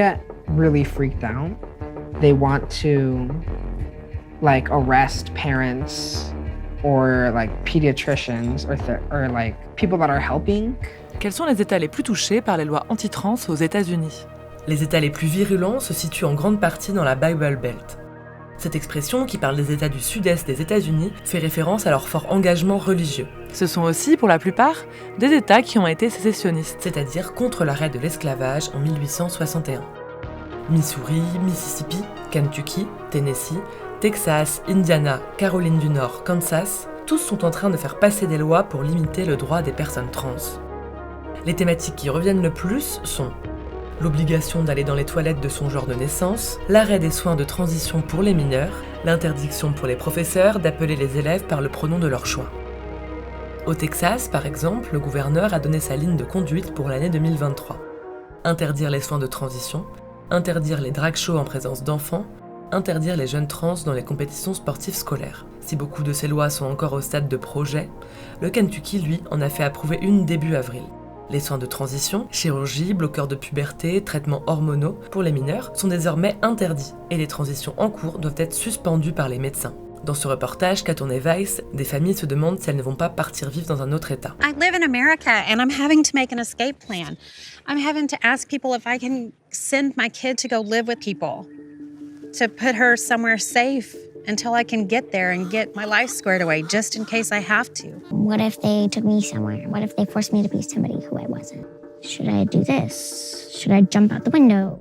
Get really freaked out. They want to like arrest parents or like pediatricians or like people that are helping. Quels sont les États les plus touchés par les lois anti-trans aux États-Unis ? Les États les plus virulents se situent en grande partie dans la Bible Belt. Cette expression, qui parle des États du sud-est des États-Unis, fait référence à leur fort engagement religieux. Ce sont aussi, pour la plupart, des États qui ont été sécessionnistes, c'est-à-dire contre l'arrêt de l'esclavage en 1861. Missouri, Mississippi, Kentucky, Tennessee, Texas, Indiana, Caroline du Nord, Kansas, tous sont en train de faire passer des lois pour limiter le droit des personnes trans. Les thématiques qui reviennent le plus sont l'obligation d'aller dans les toilettes de son genre de naissance, l'arrêt des soins de transition pour les mineurs, l'interdiction pour les professeurs d'appeler les élèves par le pronom de leur choix. Au Texas, par exemple, le gouverneur a donné sa ligne de conduite pour l'année 2023. Interdire les soins de transition, interdire les drag shows en présence d'enfants, interdire les jeunes trans dans les compétitions sportives scolaires. Si beaucoup de ces lois sont encore au stade de projet, le Kentucky, lui, en a fait approuver une début avril. Les soins de transition, chirurgie, bloqueurs de puberté, traitements hormonaux pour les mineurs sont désormais interdits et les transitions en cours doivent être suspendues par les médecins. Dans ce reportage qu'a tourné Vice, des familles se demandent si elles ne vont pas partir vivre dans un autre État. I live in America and I'm having to make an escape plan. I'm having to ask people if I can send my kid to go live with people, to put her somewhere safe until I can get there and get my life squared away, just in case I have to. What if they took me somewhere? What if they forced me to be somebody who I wasn't? Should I do this? Should I jump out the window?